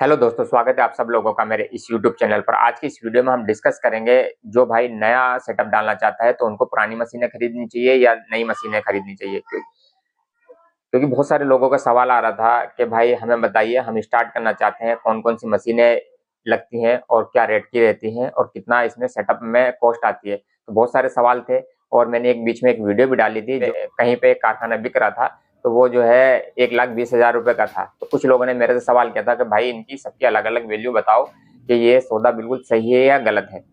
Hello दोस्तों, स्वागत है आप सब लोगों का मेरे इस यूट्यूब चैनल पर। आज की इस वीडियो में हम डिस्कस करेंगे, जो भाई नया सेटअप डालना चाहता है तो उनको पुरानी मशीनें खरीदनी चाहिए या नई मशीनें खरीदनी चाहिए। क्योंकि बहुत सारे लोगों का सवाल आ रहा था कि भाई हमें बताइए, हम स्टार्ट करना चाहते हैं, कौन कौन सी मशीनें लगती हैं और क्या रेट की रहती हैं और कितना इसमें सेटअप में कॉस्ट आती है। तो बहुत सारे सवाल थे और मैंने एक बीच में एक वीडियो भी डाली थी, जो कहीं पे एक कारखाना बिक रहा था, तो वो जो है 1,20,000 रुपए का था। तो कुछ लोगों ने मेरे से सवाल किया था कि भाई इनकी सबकी अलग अलग वैल्यू बताओ कि ये सौदा बिल्कुल सही है या गलत है।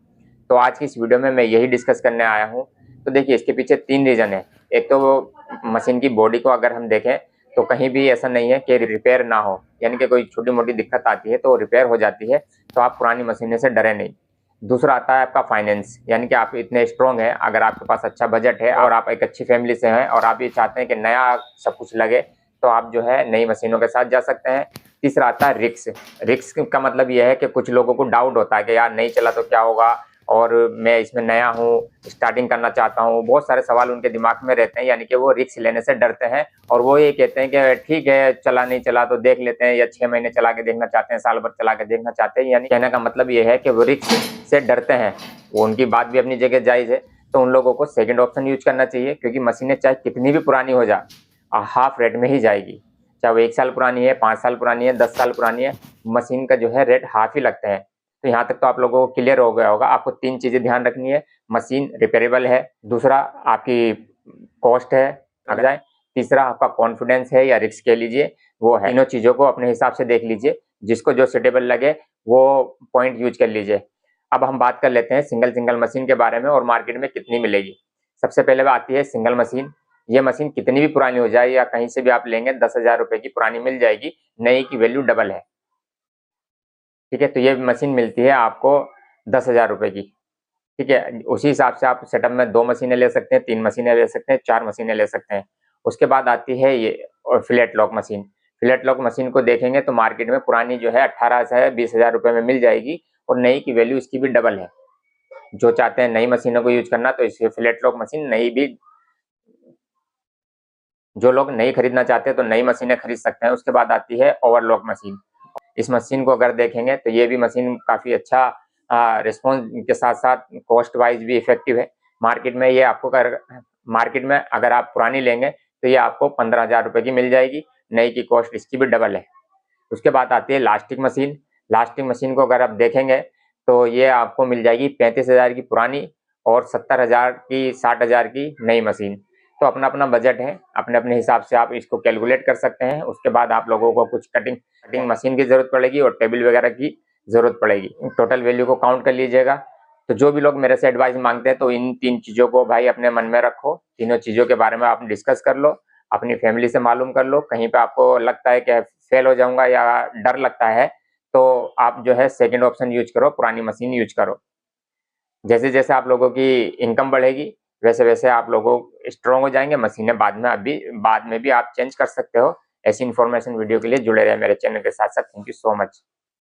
तो आज की इस वीडियो में मैं यही डिस्कस करने आया हूँ। तो देखिए, इसके पीछे 3 रीज़न है। एक तो वो मशीन की बॉडी को अगर हम देखें तो कहीं भी ऐसा नहीं है कि रिपेयर ना हो, यानी कि कोई छोटी-मोटी दिक्कत आती है तो रिपेयर हो जाती है, तो आप पुरानी मशीनों से डरें नहीं। दूसरा आता है आपका फाइनेंस, यानी कि आप इतने स्ट्रॉन्ग हैं, अगर आपके पास अच्छा बजट है और आप एक अच्छी फैमिली से हैं और आप ये चाहते हैं कि नया सब कुछ लगे, तो आप जो है नई मशीनों के साथ जा सकते हैं। तीसरा आता है रिस्क। रिस्क का मतलब ये है कि कुछ लोगों को डाउट होता है कि यार नहीं चला तो क्या होगा, और मैं इसमें नया हूँ, स्टार्टिंग करना चाहता हूँ। बहुत सारे सवाल उनके दिमाग में रहते हैं, यानी कि वो रिस्क लेने से डरते हैं और वो ये कहते हैं कि ठीक है, चला नहीं चला तो देख लेते हैं, या 6 महीने चला के देखना चाहते हैं, साल भर चला के देखना चाहते हैं। यानी कहने का मतलब ये है कि वो रिस्क से डरते हैं। वो उनकी बात भी अपनी जगह जायज़ है। तो उन लोगों को सेकंड ऑप्शन यूज करना चाहिए, क्योंकि मशीनें चाहे कितनी भी पुरानी हो जाए, हाफ रेट में ही जाएगी। चाहे वो 1 साल पुरानी है, 5 साल पुरानी है, 10 साल पुरानी है, मशीन का जो है रेट हाफ ही लगते हैं। तो यहाँ तक तो आप लोगों को क्लियर हो गया होगा। आपको 3 चीज़ें ध्यान रखनी है। मशीन रिपेयरेबल है, दूसरा आपकी कॉस्ट है अगर जाए, तीसरा आपका कॉन्फिडेंस है या रिस्क कह लीजिए, वो है। तीनों चीज़ों को अपने हिसाब से देख लीजिए, जिसको जो सुटेबल लगे वो पॉइंट यूज कर लीजिए। अब हम बात कर लेते हैं सिंगल मशीन के बारे में और मार्केट में कितनी मिलेगी। सबसे पहले आती है सिंगल मशीन। ये मशीन कितनी भी पुरानी हो जाए या कहीं से भी आप लेंगे, 10,000 रुपए की पुरानी मिल जाएगी। नई की वैल्यू डबल है, ठीक है। तो ये मशीन मिलती है आपको 10,000 रुपए की, ठीक है। उसी हिसाब से आप सेटअप में 2 मशीनें ले सकते हैं, 3 मशीनें ले सकते हैं, 4 मशीनें ले सकते हैं। उसके बाद आती है ये flat lock machine. Flat lock machine को देखेंगे तो मार्केट में पुरानी जो है 18 से 20,000 रुपए में मिल जाएगी और नई की वैल्यू इसकी भी डबल है। जो चाहते हैं नई मशीनों को यूज करना, तो इसे फ्लैट लॉक मशीन नई भी, जो लोग नई खरीदना चाहते हैं तो नई मशीनें खरीद सकते हैं। उसके बाद आती है ओवरलॉक मशीन। इस मशीन को अगर देखेंगे तो ये भी मशीन काफ़ी अच्छा रिस्पॉन्स के साथ साथ कॉस्ट वाइज भी इफेक्टिव है। मार्केट में ये आपको मार्केट में अगर आप पुरानी लेंगे तो ये आपको 15,000 रुपए की मिल जाएगी। नई की कॉस्ट इसकी भी डबल है। उसके बाद आती है लास्टिक मशीन। लास्टिक मशीन को अगर आप देखेंगे तो ये आपको मिल जाएगी 35,000 की पुरानी और 70,000 की, 60,000 की नई मशीन। तो अपना अपना बजट है, अपने अपने हिसाब से आप इसको कैलकुलेट कर सकते हैं। उसके बाद आप लोगों को कुछ कटिंग मशीन की जरूरत पड़ेगी और टेबल वगैरह की जरूरत पड़ेगी। टोटल वैल्यू को काउंट कर लीजिएगा। तो जो भी लोग मेरे से एडवाइस मांगते हैं तो इन 3 चीज़ों को भाई अपने मन में रखो। तीनों चीज़ों के बारे में आप डिस्कस कर लो, अपनी फैमिली से मालूम कर लो। कहीं पे आपको लगता है कि फेल हो जाऊंगा या डर लगता है, तो आप जो है सेकंड ऑप्शन यूज करो, पुरानी मशीन यूज करो। जैसे जैसे आप लोगों की इनकम बढ़ेगी, वैसे वैसे आप लोगों स्ट्रॉन्ग हो जाएंगे। मशीनें बाद में भी आप चेंज कर सकते हो। ऐसी इन्फॉर्मेशन वीडियो के लिए जुड़े रहे मेरे चैनल के साथ साथ। Thank you so much.